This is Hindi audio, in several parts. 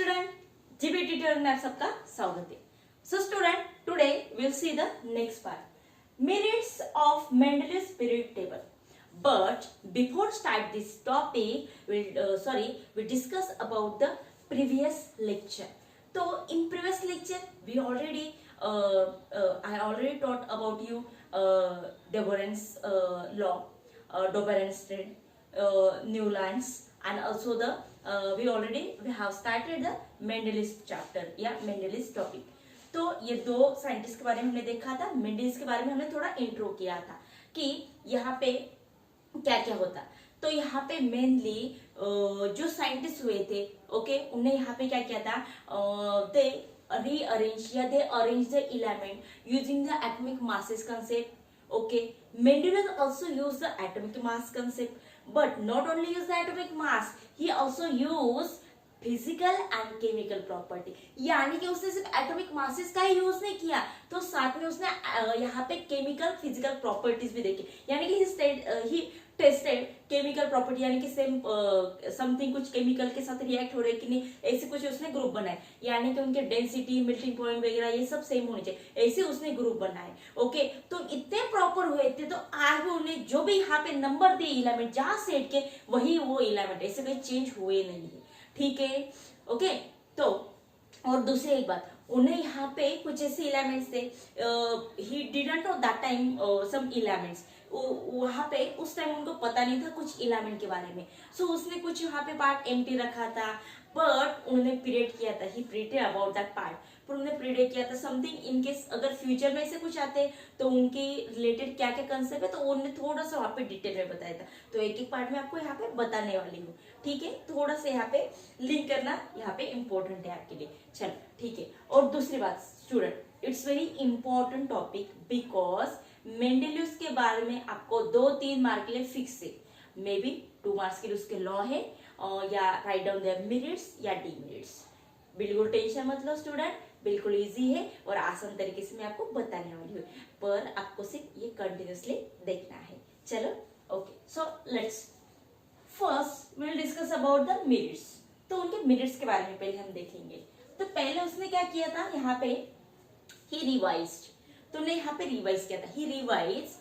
स्टूडेंट, जीबी ट्यूटोरियल में आप सबका स्वागत है। So student, today we'll see the next part, merits of Mendeleev's periodic table. But before start this topic, we'll discuss about the previous lecture. So in previous lecture, we already I already taught about you Deborah's law, Doberan's trade, Newlands, and also the we have started the Mendeleev's chapter या Mendeleev's topic. तो ये दो साइंटिस्ट के बारे में हमने देखा था। मेंडलिस के बारे में हमने थोड़ा इंट्रो किया था कि यहाँ पे क्या क्या होता। तो यहाँ पे मेनली जो साइंटिस्ट हुए थे, ओके, उन्हें यहाँ पे क्या किया था, दे रीअरेंज या they arrange the element using the atomic masses concept. Okay, Mendeleev also used the atomic mass concept, but not only used the atomic mass, he also used physical and chemical property. यानी कि उसने सिर्फ एटॉमिक मासेस का ही यूज नहीं किया, तो साथ में उसने यहाँ पे केमिकल फिजिकल प्रॉपर्टीज भी देखी। यानी कि ही टेस्टेड केमिकल प्रॉपर्टी, यानी कि सेम समथिंग कुछ केमिकल के साथ रिएक्ट हो रहे कि नहीं, ऐसे कुछ उसने ग्रुप बनाए। यानी कि उनके डेंसिटी, मेल्टिंग पॉइंट वगैरह ये सब सेम होने चाहिए, ऐसे उसने ग्रुप बनाए। ओके, तो इतने प्रॉपर हुए थे, तो आज भी उन्हें जो भी यहाँ पे नंबर दिए इलेमेंट जहाँ सेट के, वही वो इलेमेंट, ऐसे कोई चेंज हुए नहीं है। ठीक है, ओके। तो और दूसरी एक बात, उन्हें यहाँ पे कुछ ऐसे एलिमेंट्स थे, he didn't know that time some elements, वहां पे उस टाइम उनको पता नहीं था कुछ एलिमेंट के बारे में। सो उसने कुछ यहाँ पे पार्ट एम्प्टी रखा था, बट उन्होंने प्रिडिक्ट किया था, ही प्रिडिक्टेड अबाउट दैट पार्ट, पर उन्होंने प्रिडिक्ट किया था समथिंग इन केस अगर फ्यूचर में ऐसे कुछ आते तो उनके रिलेटेड क्या क्या कंसेप्ट है, तो उन्होंने थोड़ा सा वहां पे डिटेल में बताया था। तो एक एक पार्ट में आपको यहाँ पे बताने वाली हूँ। ठीक है, थोड़ा सा यहाँ पे लिंक करना यहाँ पे इम्पोर्टेंट है आपके लिए। चलो ठीक है। और दूसरी बात student, it's very important topic because Mendeleev's के बारे में आपको 2-3 मार्क के लिए फिक्स है, मे बी 2 मार्क्स के लिए उसके लॉ है, या राइट डाउन देयर मेरिट्स या डीमेरिट्स। बिल्कुल टेंशन मत लो स्टूडेंट, बिल्कुल इजी है और आसान तरीके से मैं आपको बताने वाली हूँ, पर आपको सिर्फ ये कंटिन्यूसली देखना है। चलो okay, so let's first will discuss about the merits. तो उनके मेरिट्स के बारे में पहले हम देखेंगे। तो पहले उसने क्या किया था, यहाँ पे ही रिवाइज्ड, तो उन्हें यहाँ पे रिवाइज किया था, he revise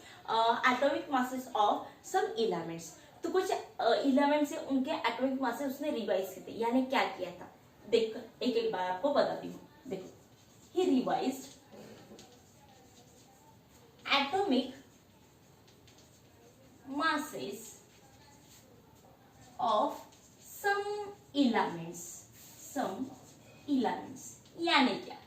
atomic masses of some elements. तो कुछ एलिमेंट्स है उनके एटॉमिक मासेस उसने रिवाइज किए थे। यानी क्या किया था, देख एक एक बार आपको बताती हूँ। देखो, he revised atomic masses of some elements, यानी क्या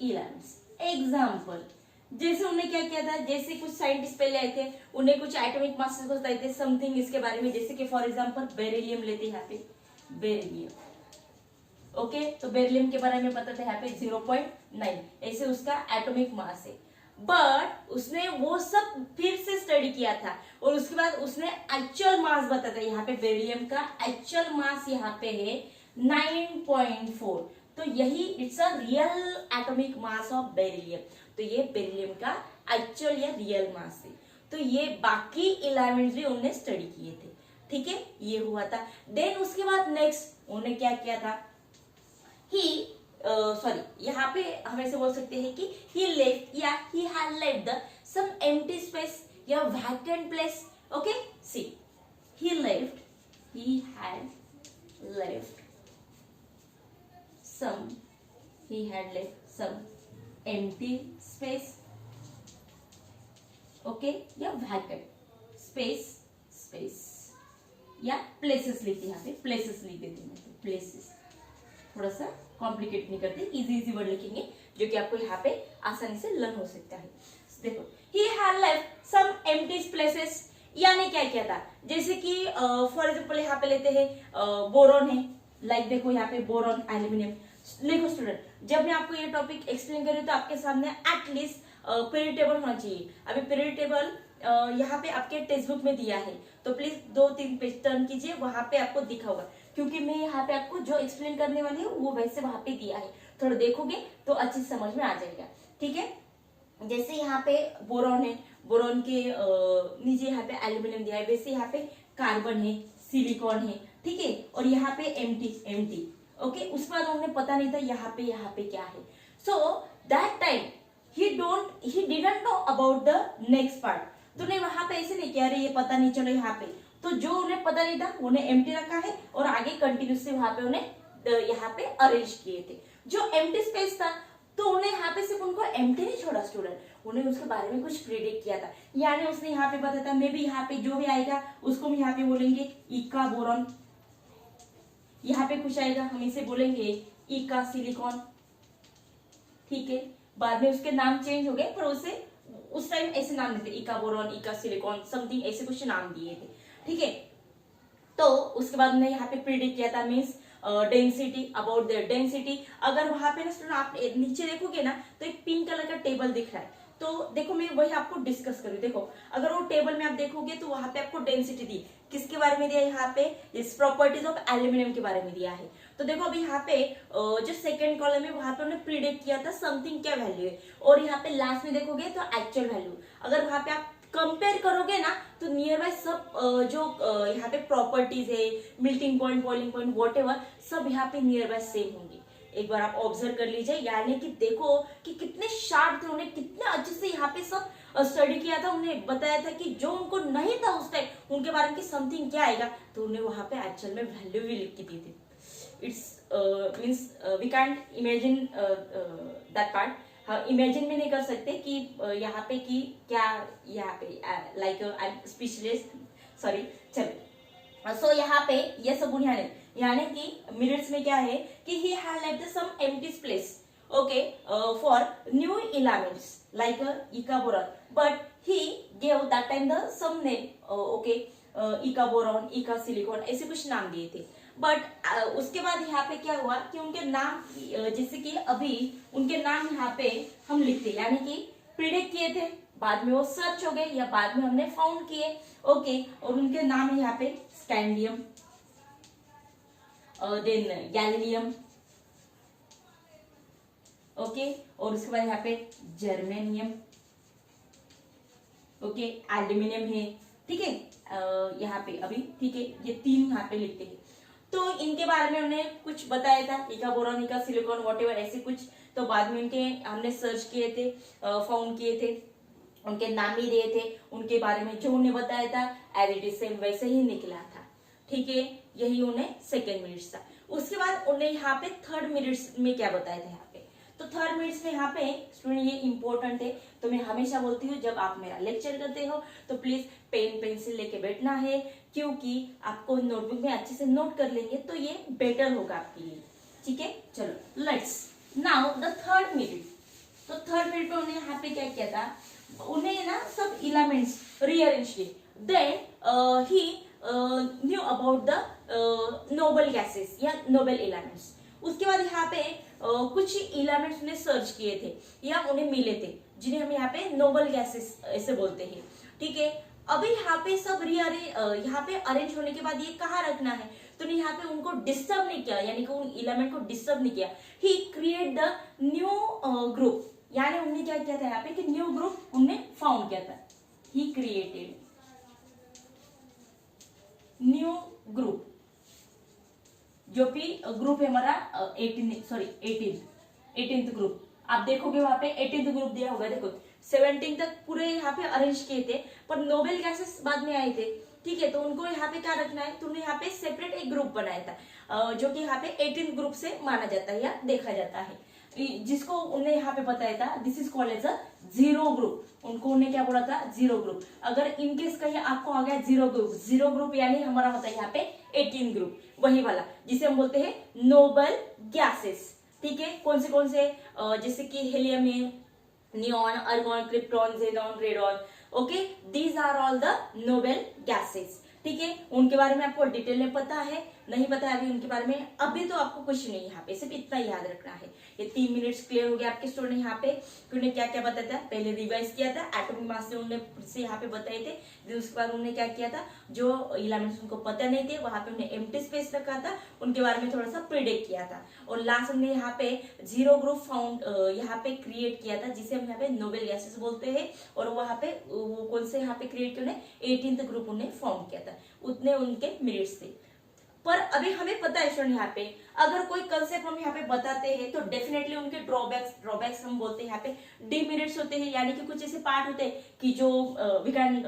elements। एग्जाम्पल, जैसे उन्होंने क्या किया था, जैसे कुछ साइंटिस्ट पहले आए थे, उन्हें कुछ एटॉमिक मासेस को बताए थे समथिंग इसके बारे में, जैसे कि फॉर एग्जाम्पल बेरिलियम लेते हैं यहाँ पे, बेरिलियम। ओके, तो बेरिलियम के बारे में पता था यहाँ पे 0.9 ऐसे उसका एटॉमिक मास है। बट उसने वो सब फिर से स्टडी किया था और उसके बाद उसने एक्चुअल मास बताया था। यहाँ पे बेरिलियम का एक्चुअल मास यहाँ पे है 9.4। तो यही it's a real atomic mass of beryllium. तो ये बेरिलियम का एक्चुअल या रियल मास है। तो ये बाकी एलिमेंट्स भी उन्होंने स्टडी किए थे। ठीक है, ये हुआ था। देन उसके बाद नेक्स्ट उन्होंने क्या किया था, यहाँ पे हम ऐसे बोल सकते हैं कि he left या he had left the some empty space या vacant place. Okay, see, he had left some empty space. Okay, या vacant space या places लिखते हैं, यहाँ पे places लिख देते हैं, places। थोड़ा सा कॉम्प्लिकेट नहीं करते, इजी वर्ड लिखेंगे जो कि आपको यहाँ पे आसानी से लर्न हो सकता है। देखो, he had left some empty places, यानी क्या किया था, जैसे कि फॉर एग्जांपल यहाँ पे लेते हैं बोरॉन है, लाइक देखो यहाँ पे बोरॉन, एल्यूमिनियम। देखो स्टूडेंट, जब मैं आपको ये टॉपिक एक्सप्लेन कर रही हूँ तो आपके सामने एटलीस्ट पीरियड टेबल होना चाहिए। अभी पीरियड टेबल यहाँ पे आपके टेक्स्ट बुक में दिया है, तो प्लीज 2-3 पेज टर्न कीजिए, वहां पे आपको दिखा होगा, क्योंकि मैं यहाँ पे आपको जो एक्सप्लेन करने वाली हूँ वो वैसे वहां पे दिया है। थोड़ा देखोगे तो अच्छी समझ में आ जाएगा। ठीक है, जैसे यहाँ पे बोरॉन है, बोरॉन के नीचे यहाँ पे एल्यूमिनियम दिया है, वैसे यहाँ पे कार्बन है, सिलिकॉन है। ठीक है, और यहाँ पे एम्प्टी ओके उसके बाद उन्हें पता नहीं था यहाँ पे क्या है. So that time he didn't know about the next part. तो नहीं वहां पे ऐसे नहीं किया अरे ये पता नहीं चलो यहाँ पे, तो जो उन्हें पता नहीं था उन्हें एम्प्टी रखा है और आगे कंटिन्यूसली वहां पे उन्हें यहाँ पे अरेंज किए थे. जो एम्प्टी स्पेस था तो उन्हें यहाँ पे सिर्फ उनको एम्प्टी नहीं छोड़ा स्टूडेंट, उन्हें उसके बारे में कुछ प्रिडिक्ट किया था. यानी उसने यहाँ पे बताया था मे बी यहाँ पे जो भी आएगा उसको हम यहाँ पे बोलेंगे इका बोरॉन, यहाँ पे कुछ आएगा हम इसे बोलेंगे इका सिलिकॉन. ठीक है, बाद में उसके नाम चेंज हो गए पर उसे उस टाइम ऐसे नाम देते इका बोरॉन, इका सिलिकॉन समथिंग ऐसे कुछ नाम दिए थे. ठीक है, तो उसके बाद उन्होंने यहाँ पे प्रिडिक्ट किया था means density, about their density. अगर वहां पे ना स्टूडेंट आप नीचे देखोगे ना तो एक पिंक कलर का टेबल दिख रहा है, तो देखो मैं वही आपको डिस्कस करूँ. देखो अगर वो टेबल में आप देखोगे तो वहां पे आपको डेंसिटी दी, किसके बारे में दिया है यहाँ पे, इस प्रॉपर्टीज ऑफ एल्यूमिनियम के बारे में दिया है. तो देखो अभी यहाँ पे जो सेकंड कॉलम है वहां पे उन्होंने प्रिडिक्ट किया था समथिंग क्या वैल्यू है, और यहाँ पे लास्ट में देखोगे तो एक्चुअल वैल्यू. अगर वहां पे आप कंपेयर करोगे ना तो नियर बाय सब जो यहाँ पे प्रॉपर्टीज है, melting point, boiling point, whatever सब यहाँ पे नियर बाय सेम होंगी. एक बार आप ऑब्जर्व कर लीजिए, यानी कि देखो कि कितने शार्प थे, उन्हें कितने अच्छे से यहाँ पे सब स्टडी किया था. उन्हें बताया था कि जो उनको नहीं था उस टाइम उनके बारे में समथिंग क्या आएगा, तो उन्हें वहां पे एक्चुअल में वैल्यू भी लिख के दी थी. It's means we can't imagine that part. हाँ इमेजिन भी नहीं कर सकते कि यहाँ पे कि क्या यहाँ पे like I am speechless, sorry. चलो सो यहाँ पे ये सब बुनियाद यानी कि मिनट्स में क्या है कि he had left some empty place okay for new elements like eka boron, but he gave that time the some name okay eka boron, eka silicon ऐसे कुछ नाम दिए थे. बट उसके बाद यहाँ पे क्या हुआ कि उनके नाम जैसे कि अभी उनके नाम यहाँ पे हम लिखते यानी कि प्रिडिक्ट किए थे, बाद में वो सर्च हो गए या बाद में हमने फाउंड किए. ओके और उनके नाम है यहाँ पे स्कैंडियम, देन गैलीलियम, ओके और उसके बाद यहाँ पे जर्मेनियम, ओके एल्यूमिनियम है. ठीक है यहाँ पे अभी ठीक है ये तीन यहाँ पे लिखते हैं. तो इनके बारे में उन्हें कुछ बताया था इका बोरॉन, इका सिलिकॉन व्हाटएवर ऐसे कुछ. तो बाद में इनके हमने सर्च किए थे, फाउंड किए थे, उनके नाम ही दिए थे, उनके बारे में जो उन्हें बताया था एज इट इज सेम वैसे ही निकला था. ठीक है यही उन्हें सेकेंड मिनट्स था. उसके बाद उन्हें यहाँ पे थर्ड मिनट्स में क्या बताया था यहाँ पे, तो थर्ड मिनट्स में यहाँ पे स्टूडेंट ये इंपॉर्टेंट है. तो मैं हमेशा बोलती हूँ जब आप मेरा लेक्चर करते हो तो प्लीज पेन पेंसिल लेके बैठना है, क्योंकि आपको नोटबुक में अच्छे से नोट कर लेंगे तो ये बेटर होगा आपके लिए. ठीक है चलो let's now the third minute. तो थर्ड मिनट में उन्हें यहाँ पे क्या किया था, उन्हें ना सब एलिमेंट्स रीअरेंज किए. Then he knew about the noble gases या नोबल एलिमेंट्स. उसके बाद यहाँ पे कुछ एलिमेंट्स उन्हें सर्च किए थे या उन्हें मिले थे जिन्हें हम यहाँ पे नोबल गैसेस ऐसे बोलते हैं. ठीक है अभी यहाँ पे सब यहाँ पे अरेंज होने के बाद ये कहाँ रखना है, तो यहाँ पे उनको डिस्टर्ब नहीं किया, यानी कि उन एलिमेंट को डिस्टर्ब नहीं किया. ही क्रिएट द न्यू ग्रुप, यानी उन्होंने क्या किया था यहाँ पे कि न्यू ग्रुप उन्हें फाउंड किया था. ही क्रिएटेड न्यू ग्रुप, जो कि ग्रुप है हमारा 18th ग्रुप. आप देखोगे वहां पे 18th ग्रुप दिया होगा. देखो 17 तक पूरे यहाँ पे अरेंज किए थे पर नोबेल गैसेस बाद में आए थे. ठीक है तो उनको यहाँ पे क्या रखना है, तो उन्हें यहाँ पे सेपरेट एक ग्रुप बनाया था जो कि यहाँ पे 18th ग्रुप से माना जाता है या देखा जाता है, जिसको उन्हें यहाँ पे बताया था this is called as a zero group. उनको उन्हें क्या बोला था, जीरो ग्रुप. अगर इनकेस कहीं आपको आ गया जीरो ग्रुप यानी हमारा होता है यहाँ पे 18 ग्रुप, वही वाला जिसे हम बोलते हैं नोबल गैसेस. ठीक है कौन से जैसे कि हेलियम है, neon, argon, krypton, xenon, radon. Okay these are all the noble gases. ठीक है उनके बारे में आपको डिटेल में पता है, नहीं पता है अभी उनके बारे में, अभी तो आपको कुछ नहीं यहाँ पे सिर्फ इतना याद रखना है. ये 3 मिनट्स क्लियर हो गया आपके स्टूडेंट. यहाँ पे उन्होंने क्या क्या बताया था, पहले रिवाइज किया था एटॉमिक मास से उन्होंने से यहाँ पे बताए थे. फिर उसके बाद उन्होंने क्या किया था, जो एलिमेंट्स उनको पता नहीं थे वहां पे उन्हें एम्प्टी स्पेस रखा था, उनके बारे में थोड़ा सा प्रिडिक्ट किया था. और लास्ट उन्होंने यहाँ पे जीरो ग्रुप फाउंड यहाँ पे क्रिएट किया था जिसे हम यहाँ पे नोबेल गैसेस बोलते हैं. और वहां पे वो कौन से यहाँ पे क्रिएट किया, 18th ग्रुप उन्हें फाउंड किया था. उतने उनके मिनट्स थे. पर अभी हमें पता है स्टूडेंट, यहाँ पे अगर कोई कंसेप्ट हम यहाँ पे बताते हैं तो डेफिनेटली उनके ड्रॉबैक्स हम बोलते हैं यहाँ पे डिमेरिट्स होते हैं, यानी कि कुछ ऐसे पार्ट होते हैं कि जो वी कैन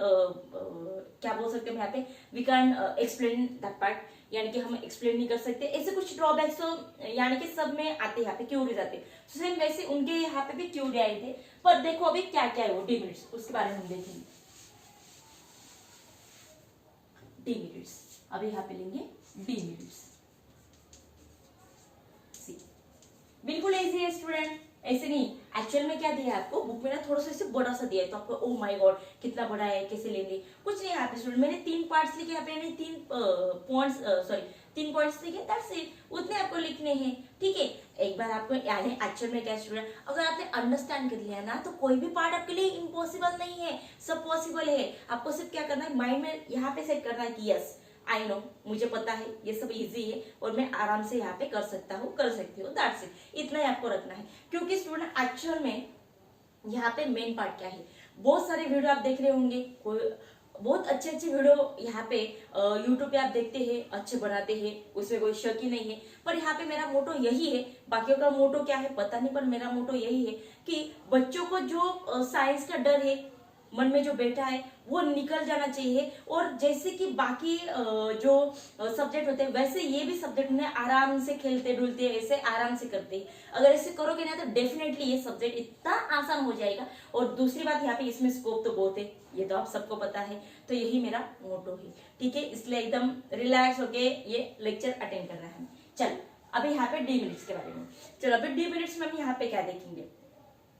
क्या बोल सकते हैं यहाँ पे, we can explain that part, यानी कि हम एक्सप्लेन नहीं कर सकते। ऐसे कुछ ड्रॉबैक्स तो यानी कि सब में आते, यहाँ पे क्यूरीज आते, सेम वैसे उनके यहाँ पे भी क्यूरी आए थे। पर देखो अभी क्या क्या है वो डिमेरिट्स, उसके बारे में हम देखेंगे। डिमेरिट्स अभी यहाँ पे लेंगे डिमेरिट्स। बिल्कुल इजी है स्टूडेंट, ऐसे नहीं। एक्चुअल में क्या दिया है आपको बुक में ना, थोड़ा सा ऐसे बड़ा सा दिया है, तो आपको ओ माय गॉड कितना बड़ा है, कैसे लेंगे, कुछ नहीं। यहाँ पे स्टूडेंट मैंने 3 पार्ट्स लिखे, यहाँ पे मैंने 3 पॉइंट्स लिखे, दैट्स इट, उतने आपको लिखने हैं, ठीक है। एक बार आपको याद है एक्चुअल में क्या स्टूडेंट, अगर आपने अंडरस्टैंड कर लिया ना तो कोई भी पार्ट आपके लिए इम्पॉसिबल नहीं है, सब पॉसिबल है। आपको सिर्फ क्या करना है, माइंड में यहाँ पे सेट करना है कि यस आई नो, मुझे पता है ये सब इजी है और मैं आराम से यहाँ पे कर सकता हूँ, कर सकती हूँ, दैट्स इट, इतना ही आपको रखना है। क्योंकि स्टूडेंट एक्चुअल में यहाँ पे मेन पार्ट क्या है, बहुत सारे वीडियो आप देख रहे होंगे, कोई बहुत अच्छे अच्छे वीडियो यहाँ पे यूट्यूब पे आप देखते हैं, अच्छे बनाते हैं, उसमें कोई शक ही नहीं है। पर यहाँ पे मेरा मोटो यही है, बाकियों का मोटो क्या है पता नहीं, पर मेरा मोटो यही है कि बच्चों को जो साइंस का डर है मन में जो बैठा है वो निकल जाना चाहिए। और जैसे कि बाकी जो सब्जेक्ट होते हैं वैसे ये भी सब्जेक्ट उन्हें आराम से खेलते डुलते ऐसे आराम से करते हैं। अगर ऐसे करोगे ना तो डेफिनेटली ये सब्जेक्ट इतना आसान हो जाएगा। और दूसरी बात यहाँ पे इसमें स्कोप तो बहुत है, ये तो आप सबको पता है, तो यही मेरा मोटो है, ठीक है। इसलिए एकदम रिलैक्स होके ये लेक्चर अटेंड करना है। चलो अभी यहाँ पे डिमेरिट्स के बारे में, चलो अभी डिमेरिट्स में हम यहाँ पे क्या देखेंगे।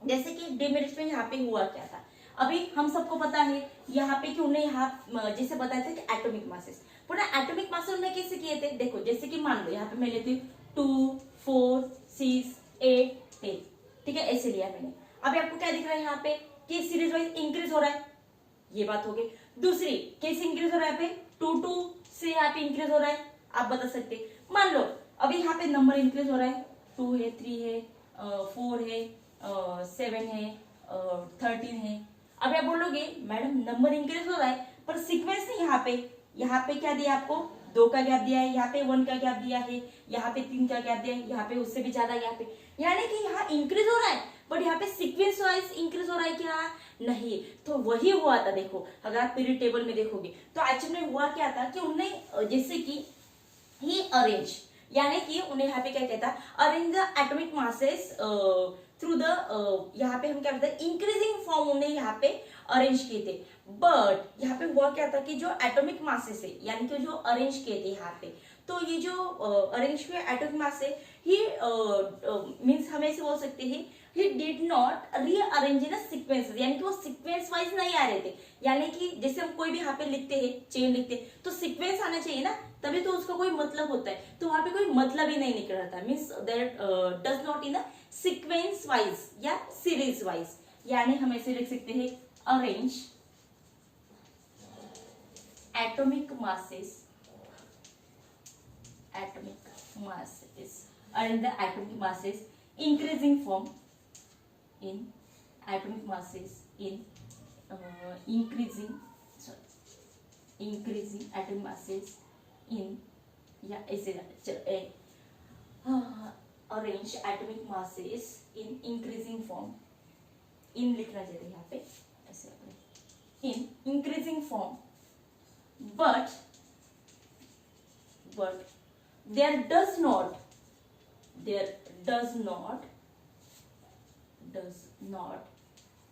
जैसे कि डिमेरिट्स में यहाँ पे हुआ क्या था, अभी हम सबको पता है यहाँ पे कि उन्हें यहाँ जैसे बताया था कि एटॉमिक मासेस, पूरा एटॉमिक मासेस उन्होंने कैसे किए थे। देखो जैसे कि मान लो यहाँ पे मैं लेती हूँ 2, 4, 6, 8, 10, ठीक है, ऐसे लिया मैंने। अभी आपको क्या दिख रहा है यहाँ पे कि सीरीज वाइज इंक्रीज हो रहा है, ये बात हो गई। दूसरी कैसे इंक्रीज हो रहा है, यहाँ पे 2 2 से यहाँ पे इंक्रीज हो रहा है, आप बता सकते। मान लो अभी यहाँ पे नंबर इंक्रीज हो रहा है, 2 है, 3 है, 4 है, 7 है, 13 है। अब आप बोलोगे मैडम नंबर इंक्रीज हो रहा है पर सीक्वेंस नहीं, यहाँ पे क्या दिया आपको, 2 का गैप दिया है, यहाँ पे 1 का गैप दिया है, यहाँ पे 3 का गैप दिया है, यहाँ पे उससे भी ज्यादा गैप है, यानी कि यहाँ इंक्रीज हो रहा है बट यहाँ पे सीक्वेंस वाइज इंक्रीज हो रहा है क्या, नहीं। तो वही हुआ था, देखो अगर आप पीरियड टेबल में देखोगे तो एक्चुअली में हुआ क्या था कि उन्हें जैसे कि ही अरेंज, यानी कि उन्हें यहाँ पे क्या कहता है, arrange the atomic masses through the, यहाँ पे हम क्या कहते हैं इंक्रीजिंग फॉर्म उन्हें यहाँ पे अरेंज किए थे। बट यहाँ पे हुआ क्या था कि जो एटॉमिक मासेस है यानी कि जो अरेंज किए थे यहाँ पे, तो ये जो अरेंज हुए एटॉमिक मास है ही मीन्स हम ऐसे बोल सकते हैं he did not rearrange in a sequence, यानी कि वो सीक्वेंस वाइज नहीं आ रहे थे। यानी कि जैसे हम कोई भी यहाँ पे लिखते हैं, चेन लिखते हैं तो सीक्वेंस आना चाहिए ना, तभी तो उसका कोई मतलब होता है, तो वहां पे कोई मतलब ही नहीं निकल रहा था, means that does not in a sequence wise या सीरीज वाइज। यानी हम ऐसे लिख सकते हैं arrange atomic masses, arrange the atomic masses increasing form in atomic masses in increasing atomic masses in, या ऐसे चलो arrange atomic masses in increasing form, in लिखना चाहिए यहाँ पे ऐसे अपने in increasing form, but there does not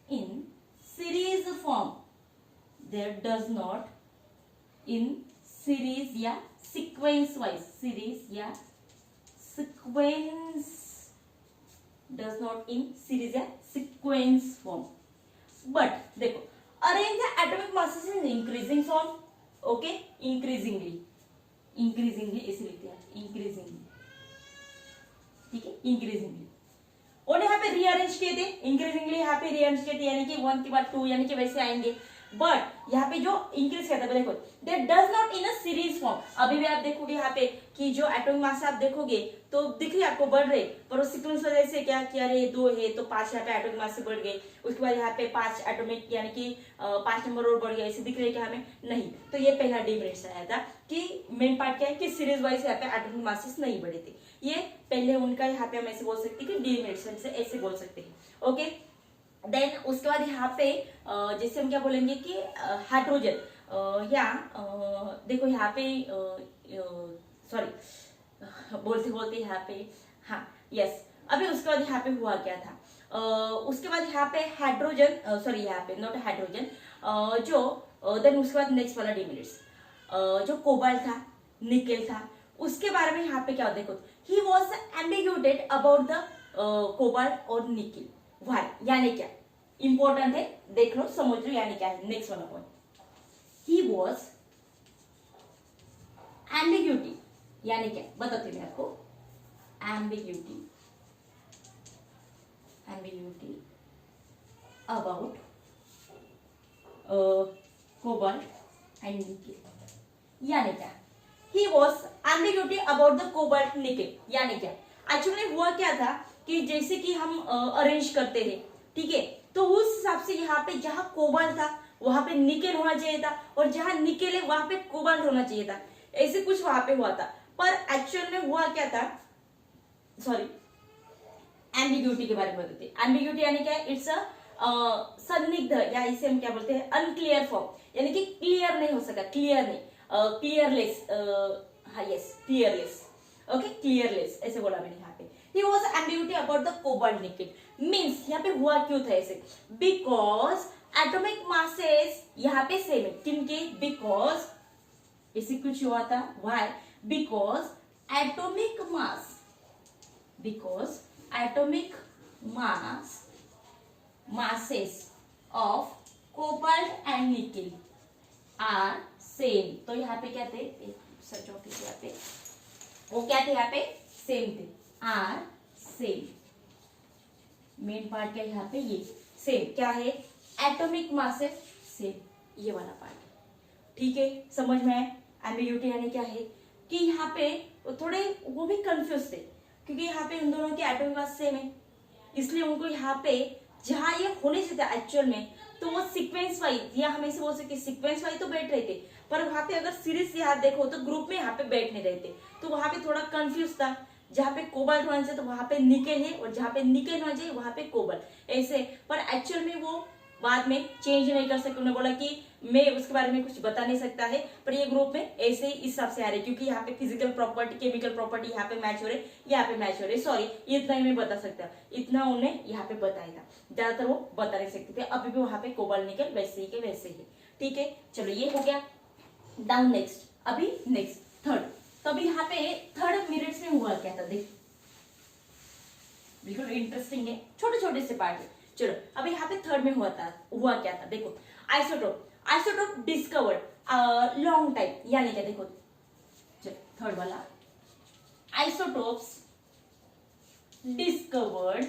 in series form, there does not in series या sequence wise, series या sequence, does not in series या sequence form, but देखो arrange the atomic masses in increasing form, okay, increasingly ऐसे लिखते हैं increasingly, ठीक है, इंक्रीजिंगली। और यहाँ पे रीअरेंज किए थे इंक्रीजिंगली, यहाँ पे रीअरेंज किए थे यानी कि 1 के बाद 2 यानी कि वैसे आएंगे। बट यहाँ पे जो इंक्रीज करता है देखो that does not in a series form. अभी भी आप देखोगे यहाँ पे कि जो एटॉमिक मास आप देखोगे तो दिख रही है आपको बढ़ रहे, पर वो सीक्वेंस वजह से क्या कि अरे 2 है तो 5 यहाँ पे एटॉमिक मास से बढ़ गए, उसके बाद यहाँ पे 5 एटॉमिक यानी कि 5 नंबर और बढ़ गया, ऐसे दिख रही है क्या हमें नहीं। तो ये पहला डिफरेंस आया था कि मेन पार्ट क्या है कि सीरीज वाइज यहाँ पे एटॉमिक मासेस नहीं बढ़े थे। ये पहले उनका यहाँ पे हम ऐसे बोल सकते हैं कि डिफरेंस से ऐसे बोल सकते हैं। ओके, देन उसके बाद यहाँ पे जैसे हम क्या बोलेंगे कि हाइड्रोजन या देखो यहाँ पे सॉरी बोलते बोलते यहाँ पे हाँ यस, अभी उसके बाद यहाँ पे हुआ क्या था, उसके बाद यहाँ पे हाइड्रोजन सॉरी यहाँ पे नॉट हाइड्रोजन जो देन उसके बाद नेक्स्ट वाला डिमिनिट्स जो कोबाल्ट था, निकेल था, उसके बारे में यहाँ पे क्या देखो he was ambiguated about the cobalt और निकेल। वाई यानी क्या इंपॉर्टेंट है, देख लो समझ लो यानी क्या है। नेक्स्ट वाला पॉइंट ही वॉज एम्बिग्यूटी यानी क्या बताती मैं आपको। Ambiguity about cobalt and nickel यानी क्या he was ambiguity about the cobalt nickel यानी क्या एक्चुअली हुआ क्या था कि जैसे कि हम अरेंज करते हैं, ठीक है, तो उस हिसाब से यहाँ पे जहां कोबाल्ट था वहां पे निकेल होना चाहिए था और जहां निकेल है वहां पे कोबाल्ट होना चाहिए था, ऐसे कुछ वहां पे हुआ था। पर एक्चुअल में हुआ क्या था, सॉरी एम्बिग्यूटी के बारे में बताते हैं। एम्बिग्यूटी यानी क्या है, इट्स अ संदिग्ध या इसे हम क्या बोलते हैं अनक्लियर फॉर्म, यानी कि क्लियर नहीं हो सका, क्लियर नहीं, क्लियरलेस, हाँ यस क्लियरलेस, ओके क्लियरलेस ऐसे बोला मैंने यहाँ पे। He was ambiguity about the cobalt nickel means यहाँ पे हुआ क्यों था ऐसे, because atomic masses यहाँ पे सेम है किनके, because ऐसे कुछ हुआ था। why because atomic masses of cobalt and nickel are same। तो यहाँ पे क्या थे, सच ऑफिस यहाँ पे वो क्या थे, यहाँ पे सेम थे, आर सेम। मेन पार्ट क्या है यहाँ पे, ये सेम क्या है एटॉमिक मासेस सेम, ये वाला पार्ट, ठीक है समझ में आया। एम्बिग्यूटी यानी क्या है कि यहाँ पे थोड़े वो भी कंफ्यूज थे क्योंकि यहाँ पे उन दोनों के एटॉमिक मास सेम है, इसलिए उनको यहाँ पे जहां ये होने चाहिए था एक्चुअल में तो वो सीक्वेंस वाइज या हम ऐसे बोल सकते सीक्वेंस वाइज तो बैठ रहे थे, पर वहां पे अगर सीरीज से यहाँ देखो तो ग्रुप में यहाँ पे बैठ नहीं रहे थे, तो वहां पे थोड़ा कंफ्यूज था। जहां पे कोबाल्ट होना चाहिए तो वहां पे निकेल है और जहां पे निकेल होना चाहिए वहां पे कोबाल्ट ऐसे, पर एक्चुअल में वो बाद में चेंज नहीं कर सकते। उन्होंने बोला कि मैं उसके बारे में कुछ बता नहीं सकता है, पर ये ग्रुप में ऐसे ही इस हिसाब से आ रहे क्योंकि यहाँ पे फिजिकल प्रॉपर्टी केमिकल प्रॉपर्टी यहाँ पे मैच हो रहे, यहाँ पे मैच हो रहे, सॉरी इतना ही मैं बता सकता, इतना उन्हें यहाँ पे बताया था, ज्यादातर वो बता नहीं सकते थे। अभी भी वहां पे कोबाल्ट निकेल वैसे ही के वैसे ही, ठीक है चलो ये हो गया। डाउन नेक्स्ट, अभी नेक्स्ट थर्ड, तो अभी यहाँ पे थर्ड मिनट्स में हुआ क्या था देख, बिल्कुल इंटरेस्टिंग है, छोटे छोटे से पार्ट है। चलो अभी यहाँ पे थर्ड में हुआ क्या था देखो, आइसोटोप डिस्कवर्ड लॉन्ग टाइम यानी क्या देखो, चलो थर्ड वाला आइसोटोप्स डिस्कवर्ड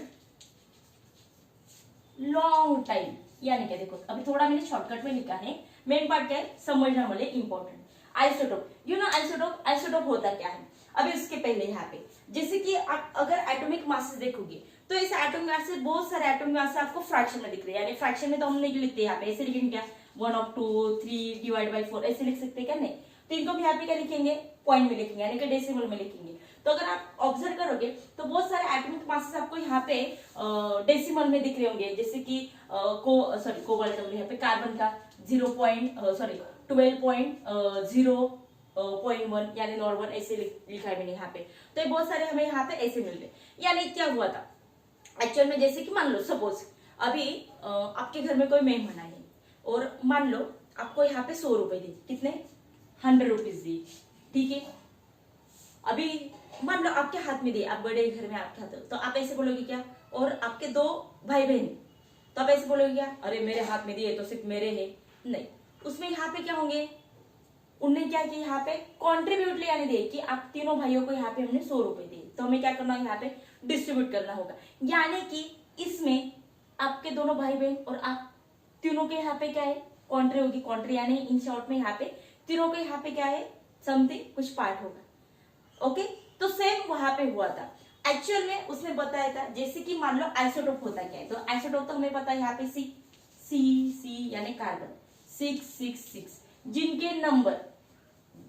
लॉन्ग टाइम यानी क्या देखो, अभी थोड़ा मैंने शॉर्टकट में लिखा है, मेन पार्ट क्या है समझना वाले important. Isotope you know isotope होता क्या है, अभी उसके पहले यहाँ पे जैसे कि आप अगर एटॉमिक मासेस देखोगे तो इस एटॉमिक मासेस बहुत सारे एटॉमिक मासेस आपको फ्रैक्शन में दिख रहे हैं, यानी फ्रैक्शन में तो हम नहीं लिखते यहाँ पे, ऐसे लिखेंगे क्या 1/2 3 डिवाइड बाई 4 ऐसे लिख सकते हैं क्या, नहीं, तो इनको हम यहाँ पे क्या लिखेंगे पॉइंट में लिखेंगे यानी कि डेसिमल में लिखेंगे। तो अगर आप ऑब्जर्व करोगे तो बहुत सारे एटॉमिक मासेस आपको यहाँ पे डेसिमल में दिख रहे होंगे, जैसे कि कोबाल्ट यहाँ पे कार्बन का 12.0.1 यानी नॉर्मल ऐसे लिखा है मैंने यहाँ पे, तो ये बहुत सारे हमें यहाँ पे ऐसे मिल रहे। यानी क्या हुआ था एक्चुअल में, जैसे कि मान लो सपोज अभी आपके घर में कोई मेहमान आए और मान लो आपको यहाँ पे 100 रुपए दी, कितने 100 रुपीज दी, ठीक है। अभी मान लो आपके हाथ में दिए, आप बड़े घर में आपके हाथ, तो आप ऐसे बोलोगे क्या, और आपके 2 भाई बहन तो आप ऐसे बोलोगे क्या, अरे मेरे हाथ में दिए तो सिर्फ मेरे है, नहीं, उसमें यहाँ पे क्या होंगे, उनने क्या किया यहाँ पे कॉन्ट्रीब्यूट ले आने दिए कि आप तीनों भाइयों को यहाँ पे हमने 100 रुपए दिए, तो हमें क्या करना है यहाँ पे डिस्ट्रीब्यूट करना होगा, यानी कि इसमें आपके दोनों भाई बहन और आप तीनों के यहाँ पे क्या है कॉन्ट्री होगी, कॉन्ट्री यानी इन शॉर्ट में यहाँ पे तीनों का यहाँ पे क्या है, समथिंग कुछ पार्ट होगा। ओके, तो सेम वहां पे हुआ था। एक्चुअल में उसने बताया था, जैसे कि मान लो आइसोटोप होता क्या है, तो आइसोटोप तो हमें पता है यहाँ पे सी यानी कार्बन 666, जिनके नंबर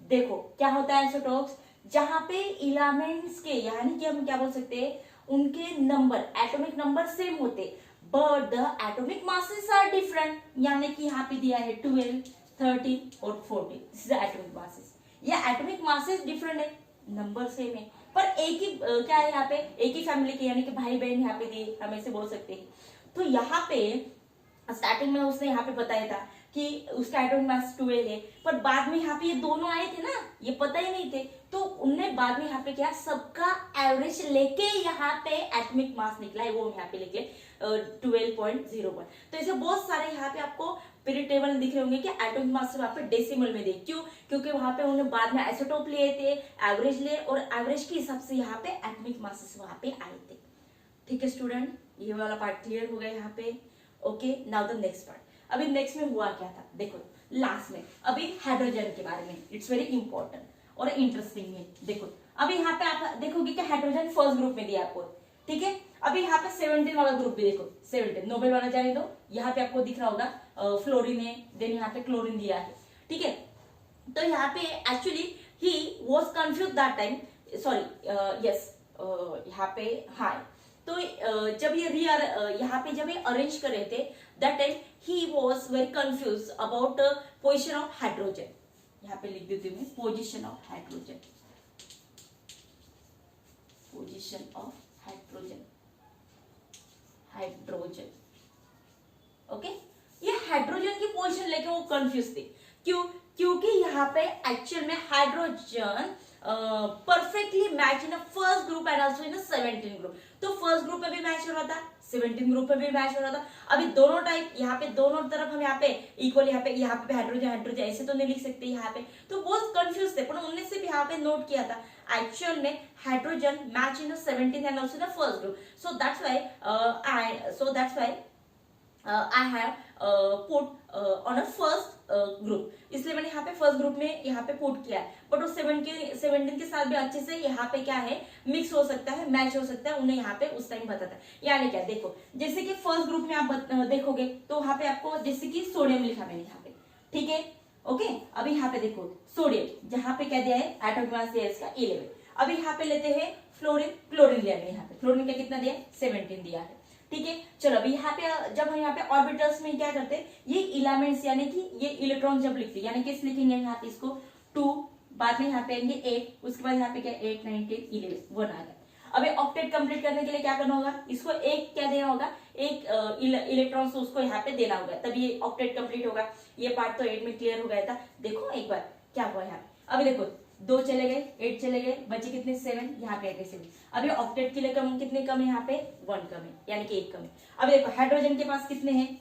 देखो क्या होता है आइसोटोप्स, जहां पे इलेमेंट्स के यानी कि हम क्या बोल सकते हैं, उनके नंबर एटॉमिक नंबर सेम होते but the atomic masses are different, यानी कि यहाँ पे दिया है 12, 13 और 14, दिस इज एटॉमिक मासेस। ये एटॉमिक मासेस डिफरेंट है, नंबर सेम है, पर एक ही क्या है यहाँ पे, एक ही फैमिली के यानी कि भाई बहन यहाँ पे दिए, हम ऐसे बोल सकते हैं। तो यहाँ पे स्टार्टिंग में उसने यहाँ पे बताया था कि उसका एटॉमिक मास 12 है, पर बाद में यहाँ पे ये दोनों आए थे ना, ये पता ही नहीं थे, तो उनने बाद में यहाँ पे क्या सबका एवरेज लेके यहाँ पे एटॉमिक मास निकला है, वो यहाँ पे लिख ले 12.01। तो ऐसे बहुत सारे यहाँ पे आपको पीरियड टेबल दिख रहे होंगे कि एटॉमिक मास वहां पे डेसिमल में दे, क्यों, क्योंकि वहां पे उन्होंने बाद में आइसोटोप लिए थे, एवरेज लिए, और एवरेज के हिसाब से यहाँ पे एटॉमिक मासेस वहां पे आए थे। ठीक है स्टूडेंट, ये वाला पार्ट क्लियर हो गया यहाँ पे। Okay, now the next part. अभी नेक्स्ट में हुआ क्या था, देखो लास्ट में अभी हाइड्रोजन के बारे में, इट्स वेरी इंपॉर्टेंट और इंटरेस्टिंग है। देखो अभी यहाँ पे आप देखोगे कि हाइड्रोजन फर्स्ट ग्रुप में दिया आपको, ठीक है। अभी यहाँ पे 17 वाला ग्रुप भी देखो, 17 नोबेल वाला जाने दो, यहाँ पे आपको दिख रहा होगा फ्लोरीन है, देन यहाँ पे क्लोरीन दिया है, ठीक है। तो यहाँ पे actually he was confuse that time, sorry yes, यहाँ पे हाँ, तो जब ये यहाँ पे जब ये अरेंज कर रहे थे that time he was very confuse about position of hydrogen. यहाँ पे लिख देती हूँ position of hydrogen, position of hydrogen, hydrogen. Okay, ये हाइड्रोजन की पोजीशन लेके वो कंफ्यूज थे, क्यों, क्योंकि यहाँ पे एक्चुअल में hydrogen perfectly match in first group and also in 17 group. तो फर्स्ट ग्रुप में भी मैच हो रहा था, 17 ग्रुप में भी मैच हो रहा था। अभी दोनों टाइप यहाँ पे दोनों तरफ हम यहाँ पे इक्वल, यहाँ पे हाइड्रोजन हाइड्रोजन ऐसे तो नहीं लिख सकते यहाँ पे, तो बहुत कंफ्यूज थे, पर उन्होंने सिर्फ यहाँ पे नोट किया था एक्चुअल में hydrogen match in 17 and also in first group, so that's why I have put on a first group, इसलिए मैंने यहाँ पे फर्स्ट ग्रुप में यहाँ पे पुट किया है, बट वो 17 के साथ भी अच्छे से यहाँ पे क्या है मिक्स हो सकता है, मैच हो सकता है, उन्हें यहाँ पे उस टाइम बताता है। यानी क्या, देखो जैसे कि फर्स्ट ग्रुप में आप देखोगे तो वहां पे आपको जैसे कि सोडियम लिखा मैंने यहाँ पे, ठीक है। ओके, अभी यहाँ पे देखो सोडियम, जहाँ पे क्या दिया है एटॉमिक मास दिया है इसका 11। अभी यहाँ पे लेते हैं फ्लोरीन, क्लोरीन लिया मैंने यहाँ पे, क्लोरीन का कितना दिया है 17 दिया है, ठीक है। चलो अभी यहाँ पे जब हम यहाँ पे ऑर्बिटल्स में क्या करते हैं, ये इलेमेंट्स यानी कि ये इलेक्ट्रॉन जब लिखते हैं, यानी कि इस लिखेंगे यहाँ पे इसको 2, बाद में यहाँ पे आएंगे 8, उसके बाद यहाँ पे क्या 8, 9, 10, 11 1 आ गया। अभी ऑक्टेट कंप्लीट करने के लिए क्या करना होगा, इसको एक क्या देना होगा, एक इलेक्ट्रॉन से उसको यहाँ पे देना होगा, तभी ये ऑक्टेट कंप्लीट होगा। ये पार्ट तो 8 में क्लियर हो गया था। देखो एक बार क्या हुआ यहाँ, अभी देखो 2 चले गए, 8 चले गए, बचे कितने 7, यहाँ पे आगे 7। अभी ऑक्टेट के लिए कितने कम है, यहाँ पे 1 कम है, यानी कि 1 कम है। अभी देखो हाइड्रोजन के पास कितने हैं,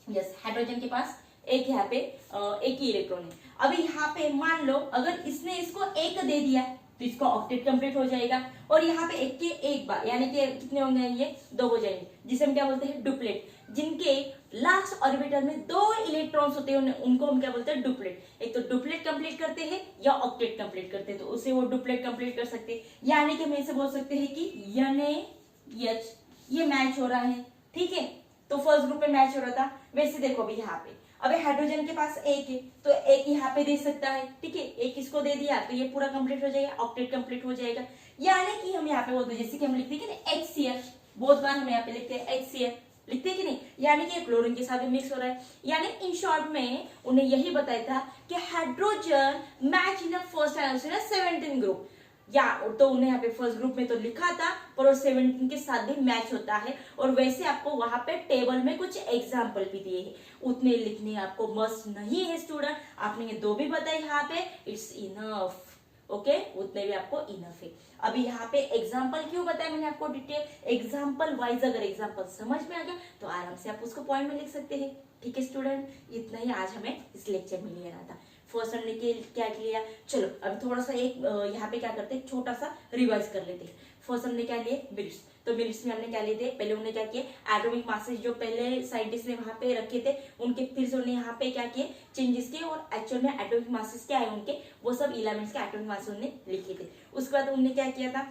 यस हाइड्रोजन के पास एक, यहाँ पे एक ही इलेक्ट्रॉन है। अभी यहाँ पे मान लो अगर इसने इसको 1 दे दिया तो इसका ऑक्टेट कंप्लीट हो जाएगा, और यहाँ पे एक के एक बार यानी कि कितने होंगे, ये 2 हो जाएंगे, जिसे हम क्या बोलते हैं डुप्लेट। जिनके लास्ट ऑर्बिटल में 2 इलेक्ट्रॉन्स होते हैं उनको हम क्या बोलते हैं डुप्लेट। एक तो डुप्लेट कंप्लीट करते हैं या ऑक्टेट कंप्लीट करते हैं, तो उसे वो डुप्लेट कंप्लीट कर सकते हैं। यानी कि हम ऐसे बोल सकते हैं कि NaH ये मैच हो रहा है, ठीक है। तो फर्स्ट ग्रुप में मैच हो रहा था। वैसे देखो अभी यहाँ पे अभी हाइड्रोजन के पास 1 है, तो 1 यहाँ पे दे सकता है, ठीक है। 1 इसको दे दिया तो ये पूरा कंप्लीट हो जाएगा, ऑक्टेट कंप्लीट हो जाएगा। यानी कि हम यहाँ पे बोलते हैं, जैसे कि हम लिखते हैं कि HCl, बहुत बार हम यहाँ पे लिखते हैं HCl, लिखते हैं कि नहीं, यानी कि क्लोरीन के साथ भी मिक्स हो रहा है। यानी इन शॉर्ट में उन्हें यही बताया था कि hydrogen match in first and 17 group, या तो उन्हें यहाँ पे फर्स्ट ग्रुप में तो लिखा था, पर वो 17 के साथ भी मैच होता है। और वैसे आपको वहां पे टेबल में कुछ एग्जाम्पल भी दिए हैं, उतने लिखने आपको मस्ट नहीं है स्टूडेंट, आपने ये 2 भी बताए यहाँ पे, इट्स इनफ, ओके, उतने भी आपको इनफ है। अभी यहाँ पे एग्जाम्पल क्यों बताया मैंने आपको डिटेल, एग्जाम्पल वाइज अगर एग्जाम्पल समझ में आ गया तो आराम से आप उसको पॉइंट में लिख सकते हैं। ठीक है स्टूडेंट, इतना ही आज हमें इस लेक्चर में लेना था। फर्स्ट हमने क्या लिया, चलो अभी थोड़ा सा एक यहाँ पे क्या करते हैं, छोटा सा रिवाइज कर लेते हैं। फर्स्ट हमने क्या लिए, मिनट्स। तो मिनट्स में हमने क्या लिए थे, पहले उन्होंने क्या किया, एटॉमिक मासेस जो पहले साइंटिस्ट ने वहां पे रखे थे उनके फिर से उन्होंने यहाँ पे क्या किए, चेंजेस किए और एक्चुअल में एटॉमिक मासेस क्या है उनके, वो सब एलिमेंट्स के एटॉमिक मासेस उन्होंने लिखे थे। उसके बाद उन्होंने क्या किया था,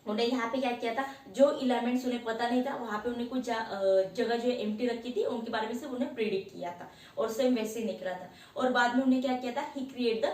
उन्हें यहाँ पे क्या किया था, जो एलिमेंट्स उन्हें पता नहीं था वहां पे उन्हें कुछ जगह जो एम्प्टी रखी थी उनके बारे में से उन्हें प्रिडिक्ट किया था और सेम वैसे ही निकला था। और बाद में उन्हें क्या किया था, ही क्रिएट द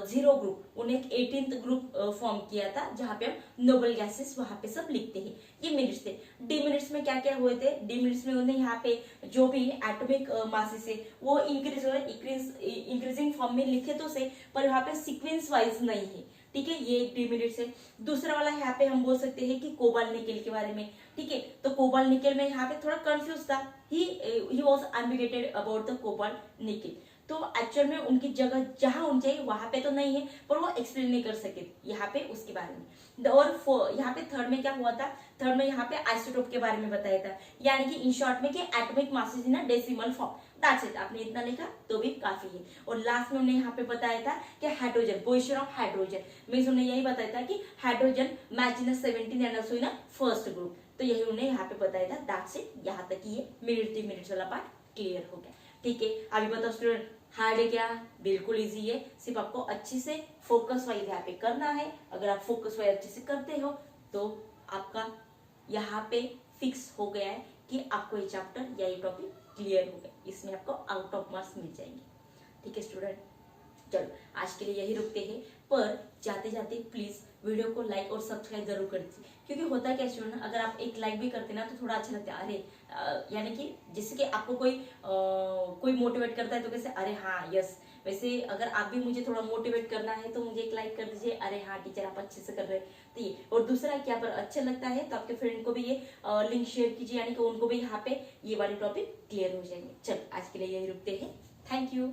0 ग्रुप, उन्हें एक 18th ग्रुप फॉर्म किया था जहाँ पे हम नोबल गैसेस वहां पे सब लिखते हैं। ये मिनट्स थे। डी मिनट्स में क्या क्या हुए थे, डी मिनट्स में उन्हें यहाँ पे जो भी एटॉमिक मासेस है वो इंक्रीजिंग फॉर्म में लिखे तो से, पर यहाँ पे सीक्वेंस वाइज नहीं है, ठीक है, ये एक डी मिनट्स है। दूसरा वाला यहाँ पे हम बोल सकते हैं कि कोबाल्ट निकेल के बारे में, ठीक है। तो कोबाल्ट निकेल में यहाँ पे थोड़ा कंफ्यूज था, he was ambiguated about the cobalt nickel. तो एक्चुअल में उनकी जगह जहां होनी चाहिए वहां पे तो नहीं है, पर वो एक्सप्लेन नहीं कर सके यहाँ पे उसके बारे में। और यहाँ पे थर्ड में क्या हुआ था, थर्ड में यहाँ पे आइसोटोप के बारे में बताया था, यानी कि इन शॉर्ट में कि atomic masses in a decimal form, that's it. आपने इतना लिखा तो भी काफी है। और लास्ट में हमने यहाँ पे बताया था कि hydrogen, position of hydrogen means उन्हें यही बताया था कि hydrogen match in 17 and also in first group, तो यही उन्हें यहाँ पे बताया था, दैट्स इट। यहाँ तक ये मिनट्स वाला पार्ट क्लियर हो गया, ठीक है। अभी बताओ स्टूडेंट, हार्ड है क्या, बिल्कुल इजी है, सिर्फ आपको अच्छे से फोकस वाइज यहाँ पे करना है। अगर आप फोकस वाइज अच्छे से करते हो तो आपका यहाँ पे फिक्स हो गया है कि आपको ये चैप्टर या ये टॉपिक क्लियर हो गया, इसमें आपको आउट ऑफ मार्क्स मिल जाएंगे, ठीक है स्टूडेंट। चलो आज के लिए यही रुकते हैं, पर जाते जाते प्लीज वीडियो को लाइक और सब्सक्राइब जरूर कर दीजिए, क्योंकि होता क्या स्टूडेंट, अगर आप एक लाइक भी करते ना तो थोड़ा अच्छा लगता है, अरे यानी कि जैसे कि आपको कोई मोटिवेट करता है तो कैसे, अरे हाँ यस, वैसे अगर आप भी मुझे थोड़ा मोटिवेट करना है तो मुझे एक लाइक कर दीजिए, अरे हाँ टीचर आप अच्छे से कर रहे हैं, तो ये। और दूसरा क्या, पर अच्छा लगता है तो आपके फ्रेंड को भी ये लिंक शेयर कीजिए, यानी कि उनको भी यहाँ पे ये वाली टॉपिक क्लियर हो जाएंगे। चलो आज के लिए यही रुकते हैं, थैंक यू।